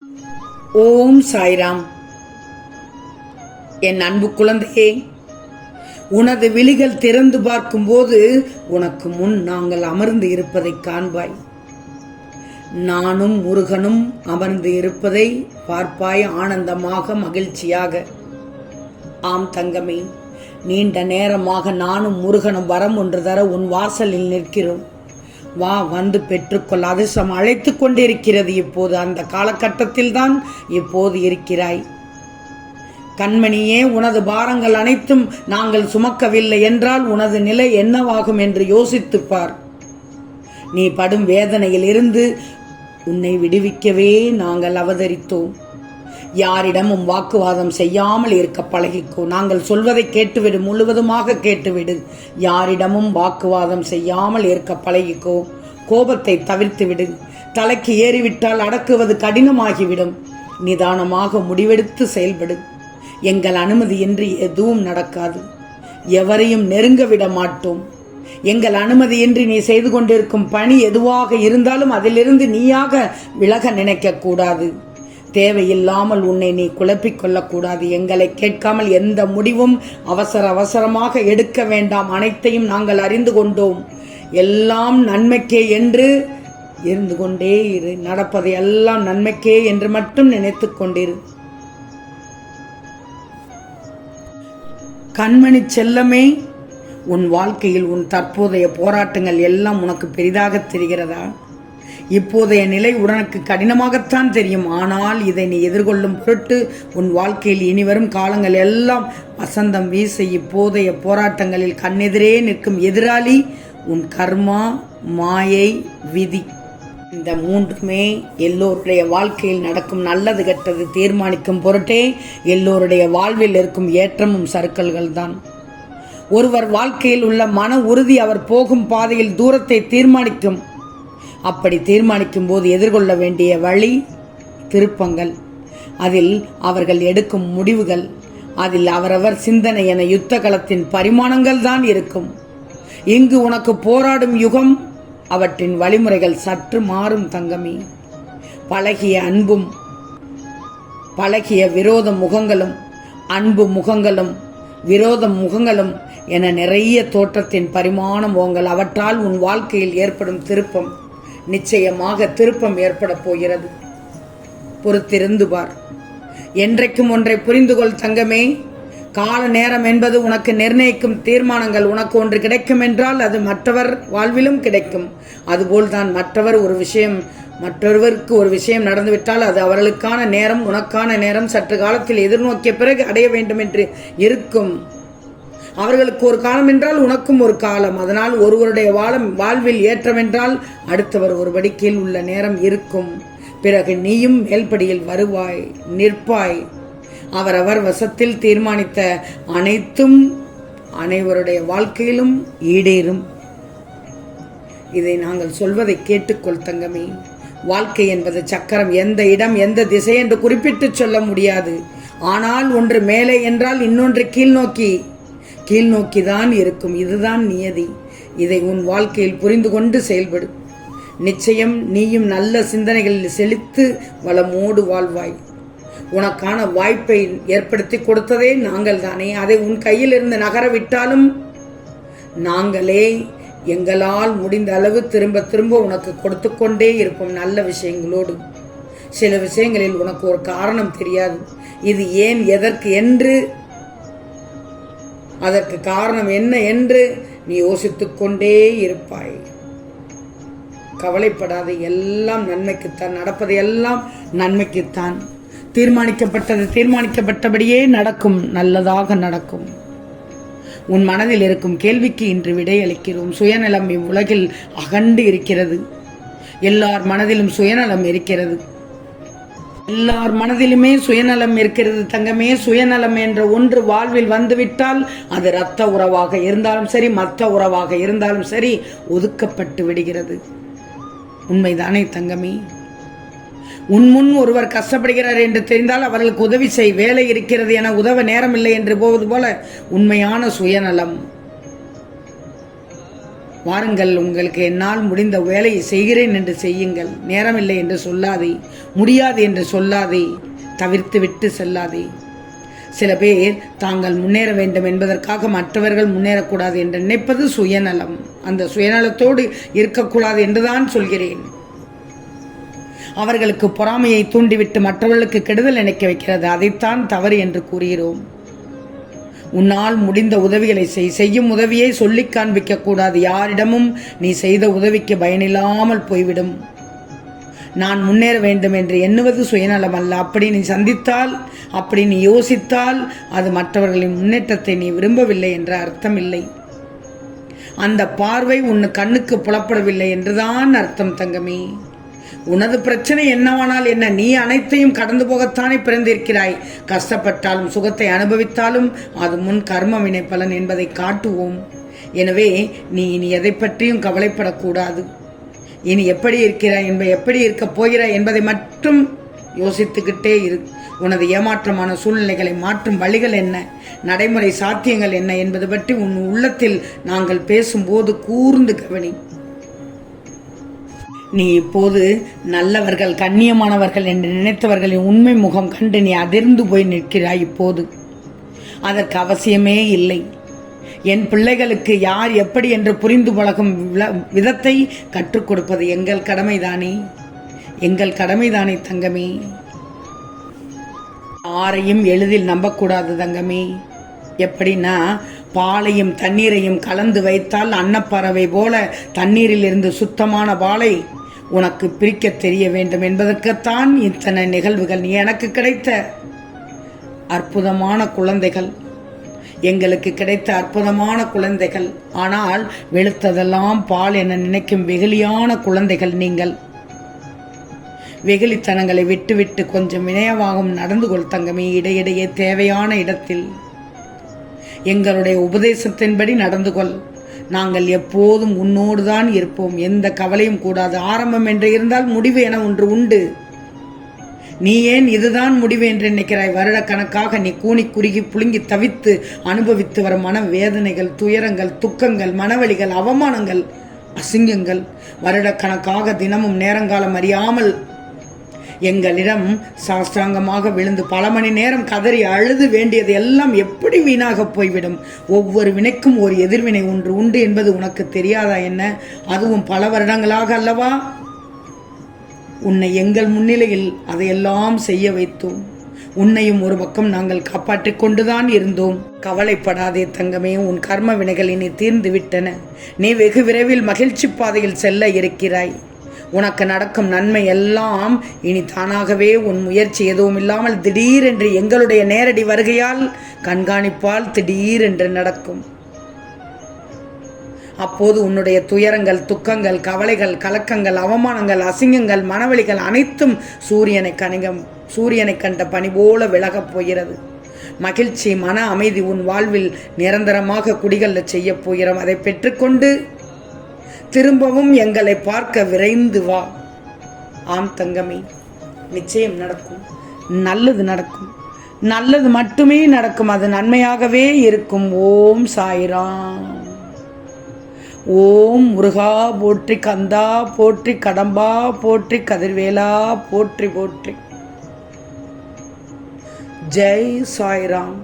ஓம் சாய்ராம். என் அன்பு குழந்தையே, உனது விழிகள் திறந்து பார்க்கும்போது உனக்கு முன் நாங்கள் அமர்ந்து இருப்பதை காண்பாய். நானும் முருகனும் அமர்ந்து இருப்பதை பார்ப்பாய், ஆனந்தமாக மகிழ்ச்சியாக. ஆம் தங்கமே, நீண்ட நேரமாக நானும் முருகனும் வரம் ஒன்று தர உன் வாசலில் நிற்கிறோம். வா, வந்து பெற்றுக்கொள். அதிர்ஷ்டம் அழைத்து கொண்டிருக்கிறது. இப்போது அந்த காலகட்டத்தில் தான் இப்போது இருக்கிறாய். கண்மணியே, உனது பாரங்கள் அனைத்தும் நாங்கள் சுமக்கவில்லை என்றால் உனது நிலை என்னவாகும் என்று யோசித்துப்பார். நீ படும் வேதனையில் இருந்து உன்னை விடுவிக்கவே நாங்கள் அவதரித்தோம். யாரிடமும் வாக்குவாதம் செய்யாமல் இருக்க பழகிக்கோ. நாங்கள் சொல்வதை கேட்டுவிடு, முழுவதுமாக கேட்டுவிடு. யாரிடமும் வாக்குவாதம் செய்யாமல் இருக்க பழகிக்கோ. கோபத்தை தவிர்த்துவிடு. தலைக்கு ஏறிவிட்டால் அடக்குவது கடினமாகிவிடும். நிதானமாக முடிவெடுத்து செயல்படு. எங்கள் அனுமதியின்றி எதுவும் நடக்காது. எவரையும் நெருங்க விட மாட்டோம். எங்கள் அனுமதியின்றி நீ செய்து கொண்டிருக்கும் பணி எதுவாக இருந்தாலும் அதிலிருந்து நீயாக விலக நினைக்க கூடாது. தேவையில்லாமல் உன்னை நீ குழப்பிக் கொள்ளக்கூடாது. எங்களை கேட்காமல் எந்த முடிவும் அவசரமாக எடுக்க வேண்டாம். அனைத்தையும் நாங்கள் அறிந்து கொண்டோம். எல்லாம் நன்மைக்கே என்று இருந்து கொண்டே இரு. நடப்பது எல்லாம் நன்மைக்கே என்று மட்டும் நினைத்து கொண்டிரு. கண்மணி செல்லமே, உன் வாழ்க்கையில் உன் தற்போதைய போராட்டங்கள் எல்லாம் உனக்கு பெரிதாக தெரிகிறதா? இப்போதைய நிலை உனக்கு கடினமாகத்தான் தெரியும். ஆனால் இதை நீ எதிர்கொள்ளும் பொருட்டு உன் வாழ்க்கையில் இனிவரும் காலங்கள் எல்லாம் வசந்தம் வீச. இப்போதைய போராட்டங்களில் கண்ணெதிரே நிற்கும் எதிராளி உன் கர்மா, மாயை, விதி. இந்த மூன்றுமே எல்லோருடைய வாழ்க்கையில் நடக்கும் நல்லது கெட்டது தீர்மானிக்கும் பொருட்டே எல்லோருடைய வாழ்வில் இருக்கும் ஏற்றமும் சறுக்கல்கள் தான். ஒருவர் வாழ்க்கையில் உள்ள மன உறுதி அவர் போகும் பாதையில் தூரத்தை தீர்மானிக்கும். அப்படி தீர்மானிக்கும் போது எதிர்கொள்ள வேண்டிய வழி, திருப்பங்கள், அதில் அவர்கள் எடுக்கும் முடிவுகள், அதில் அவரவர் சிந்தனை என யுத்த களத்தின் பரிமாணங்கள் தான் இருக்கும். இங்கு உனக்கு போராடும் யுகம், அவற்றின் வழிமுறைகள் சற்று மாறும் தங்கமே. பழகிய அன்பும் பழகிய விரோத முகங்களும், அன்பு முகங்களும் விரோத முகங்களும் என நிறைய தோற்றத்தின் பரிமாணம் ஓங்கள். அவற்றால் உன் வாழ்க்கையில் ஏற்படும் திருப்பம், நிச்சயமாக திருப்பம் ஏற்பட போகிறது. பொறுத்திருந்து பார். என்றைக்கும் ஒன்றை புரிந்து கொள் தங்கமே. கால நேரம் என்பது உனக்கு நிர்ணயிக்கும் தீர்மானங்கள். உனக்கு ஒன்று கிடைக்கும் என்றால் அது மற்றவர் வாழ்விலும் கிடைக்கும். அதுபோல்தான் மற்றொருவருக்கு ஒரு விஷயம் நடந்துவிட்டால் அது அவர்களுக்கான நேரம், உனக்கான நேரம் சற்று காலத்தில் எதிர்நோக்கிய பிறகு அடைய வேண்டும் என்று இருக்கும். அவர்களுக்கு ஒரு காலம் என்றால் உனக்கும் ஒரு காலம். அதனால் ஒருவருடைய வாழ்வில் ஏற்றமென்றால் அடுத்தவர் ஒருபடி கீழ் உள்ள நேரம் இருக்கும். பிறகு நீயும் மேல்படியில் வருவாய், நிற்பாய். அவரவர் வசத்தில் தீர்மானித்த அனைத்தும் அனைவருடைய வாழ்க்கையிலும் ஈடேறும். இதை நாங்கள் சொல்வதை கேட்டுக்கொள் தங்கமே. வாழ்க்கை என்பது சக்கரம். எந்த இடம், எந்த திசை என்று குறிப்பிட்டு சொல்ல முடியாது. ஆனால் ஒன்று மேலே என்றால் இன்னொன்று கீழ்நோக்கிதான் இருக்கும். இதுதான் நியதி. இதை உன் வாழ்க்கையில் புரிந்து கொண்டு செயல்படு. நிச்சயம் நீயும் நல்ல சிந்தனைகளில் செழித்து வளமோடு வாழ்வாய். உனக்கான வாய்ப்பை ஏற்படுத்தி கொடுத்ததே நாங்கள் தானே. அதை உன் கையில் இருந்து நகர விட்டாலும் நாங்களே எங்களால் முடிந்த அளவு திரும்ப திரும்ப உனக்கு கொடுத்து கொண்டே இருப்போம் நல்ல விஷயங்களோடு. சில விஷயங்களில் உனக்கு ஒரு காரணம் தெரியாது. இது ஏன், எதற்கு என்று, அதற்கு காரணம் என்ன என்று நீ யோசித்துக் கொண்டே இருப்பாய். கவலைப்படாது. எல்லாம் நன்மைக்குத்தான். நடப்பது எல்லாம் நன்மைக்குத்தான். தீர்மானிக்கப்பட்டபடியே நடக்கும். நல்லதாக நடக்கும். உன் மனதில் இருக்கும் கேள்விக்கு இன்று விடையளிக்கிறோம். சுயநலம் இவ்வுலகில் அகண்டு இருக்கிறது. எல்லார் மனதிலும் சுயநலம் இருக்கிறது. எல்லார் மனதிலுமே சுயநலம் இருக்கிறது தங்கமே. சுயநலம் என்ற ஒன்று வாழ்வில் வந்துவிட்டால் அது இரத்த உறவாக இருந்தாலும் சரி, மற்ற உறவாக இருந்தாலும் சரி, ஒதுக்கப்பட்டு விடுகிறது. உண்மைதானே தங்கமே? உன்முன் ஒருவர் கஷ்டப்படுகிறார் என்று தெரிந்தால் அவர்களுக்கு உதவி செய். வேலை இருக்கிறது என உதவ நேரம் இல்லை என்று போவது போல உண்மையான சுயநலம். வாருங்கள், உங்களுக்கு என்னால் முடிந்த வேலையை செய்கிறேன் என்று செய்யுங்கள். நேரமில்லை என்று சொல்லாதே, முடியாது என்று சொல்லாதே, தவிர்த்து விட்டு செல்லாதே. சில பேர் தாங்கள் முன்னேற வேண்டும் என்பதற்காக மற்றவர்கள் முன்னேறக்கூடாது என்று நினைப்பது சுயநலம். அந்த சுயநலத்தோடு இருக்கக்கூடாது என்றுதான் சொல்கிறேன். அவர்களுக்கு பொறாமையை தூண்டிவிட்டு மற்றவர்களுக்கு கெடுதல் நினைக்க வைக்கிறது. அதைத்தான் தவறு என்று கூறுகிறோம். உன்னால் முடிந்த உதவிகளை செய்யும் உதவியை சொல்லி காண்பிக்க கூடாது. யாரிடமும் நீ செய்த உதவிக்கு பயனில்லாமல் போய்விடும். நான் முன்னேற வேண்டும் என்று எண்ணுவது சுயநலம் அல்ல. அப்படி நீ சந்தித்தால், அப்படி நீ யோசித்தால், அது மற்றவர்களின் முன்னேற்றத்தை நீ விரும்பவில்லை என்ற அர்த்தம் இல்லை. அந்த பார்வை உன் கண்ணுக்கு புலப்படவில்லை என்றுதான் அர்த்தம் தங்கமே. உனது பிரச்சனை என்னவானால் என்ன, நீ அனைத்தையும் கடந்து போகத்தானே பிறந்திருக்கிறாய். கஷ்டப்பட்டாலும் சுகத்தை அனுபவித்தாலும் அது முன் கர்ம வினை பலன் என்பதை காட்டுவோம். எனவே நீ இனி எதை பற்றியும் கவலைப்படக்கூடாது. இனி எப்படி இருக்கிறாய் எப்படி இருக்கப் போகிறாய் என்பதை மட்டும் யோசித்துக்கிட்டே இரு. உனது ஏமாற்றமான சூழ்நிலைகளை மாற்றும் வழிகள் என்ன, நடைமுறை சாத்தியங்கள் என்ன என்பது பற்றி உன் உள்ளத்தில் நாங்கள் பேசும்போது கூர்ந்து கவனி. நீ இப்போது நல்லவர்கள், கண்ணியமானவர்கள் என்று நினைத்தவர்களின் உண்மை முகம் கண்டு நீ அதிர்ந்து போய் நிற்கிறாய். இப்போது அதற்கு அவசியமே இல்லை. என் பிள்ளைகளுக்கு யார் எப்படி என்று புரிந்து பழகும் விதத்தை கற்றுக் கொடுப்பது எங்கள் கடமைதானே, எங்கள் கடமைதானே தங்கமே. யாரையும் எளிதில் நம்பக்கூடாது தங்கமே. எப்படின்னா, பாலையும் தண்ணீரையும் கலந்து வைத்தால் அன்னப்பறவை போல தண்ணீரில் இருந்து சுத்தமான பாலை உனக்கு பிரிக்க தெரிய வேண்டும் என்பதற்குத்தான் இத்தனை நிகழ்வுகள். நீ எனக்கு கிடைத்த அற்புதமான குழந்தைகள், எங்களுக்கு கிடைத்த அற்புதமான குழந்தைகள். ஆனால் வெளுத்ததெல்லாம் பால் என நினைக்கும் வெகுளியான குழந்தைகள் நீங்கள். வெகுளித்தனங்களை விட்டுவிட்டு கொஞ்சம் வினயமாகவும் நடந்து கொள் தங்கமே. இடையிடையே தேவையான இடத்தில் எங்களுடைய உபதேசத்தின்படி நடந்து கொள். நாங்கள் எப்போதும் உன்னோடு தான் இருப்போம். எந்த கவலையும் கூடாது. ஆரம்பம் என்று இருந்தால் முடிவு என ஒன்று உண்டு. நீ ஏன் இதுதான் முடிவு என்று நினைக்கிறாய்? வருடக்கணக்காக நீ கூனி குறுகி புழுங்கி தவித்து அனுபவித்து வரும் மன வேதனைகள், துயரங்கள், துக்கங்கள், மனவழிகள், அவமானங்கள், அசிங்கங்கள், வருடக்கணக்காக தினமும் நேரங்காலம் அறியாமல் எங்களிடம் சாஸ்திராங்கமாக விழுந்து பல மணி நேரம் கதறி அழுது வேண்டியது எல்லாம் எப்படி வீணாக போய்விடும்? ஒவ்வொரு வினைக்கும் ஒரு எதிர்வினை ஒன்று உண்டு என்பது உனக்கு தெரியாதா என்ன? அதுவும் பல வருடங்களாக அல்லவா உன்னை எங்கள் முன்னிலையில் அதையெல்லாம் செய்ய வைத்தோம். உன்னையும் ஒரு பக்கம் நாங்கள் காப்பாற்றிக் கொண்டுதான் இருந்தோம். கவலைப்படாதே தங்கமே, உன் கர்ம வினைகள் இனி தீர்ந்து விட்டன. நீ வெகு விரைவில் மகிழ்ச்சி பாதையில் செல்ல இருக்கிறாய். உனக்கு நடக்கும் நன்மை எல்லாம் இனி தானாகவே உன் முயற்சி எதுவும் இல்லாமல் திடீரென்று எங்களுடைய நேரடி வருகையால், கண்காணிப்பால் திடீரென்று நடக்கும். அப்போது உன்னுடைய துயரங்கள், துக்கங்கள், கவலைகள், கலக்கங்கள், அவமானங்கள், அசிங்கங்கள், மனவழிகள் அனைத்தும் சூரியனை கண்ட பனி போல விலகப் போகிறது. மகிழ்ச்சி, மன அமைதி உன் வாழ்வில் நிரந்தரமாக குடிகொள்ள செய்ய போகிறோம். அதை பெற்றுக்கொண்டு திரும்பவும் எங்களை பார்க்க விரைந்து வா. ஆம் தங்கமே, நிச்சயம் நடக்கும். நல்லது நடக்கும். நல்லது மட்டுமே நடக்கும். அது நன்மையாகவே இருக்கும். ஓம் சாய்ராம். ஓம் முருகா போற்றி, கந்தா போற்றி, கடம்பா போற்றி, கதிர்வேலா போற்றி போற்றி. ஜெய் சாய்ராம்.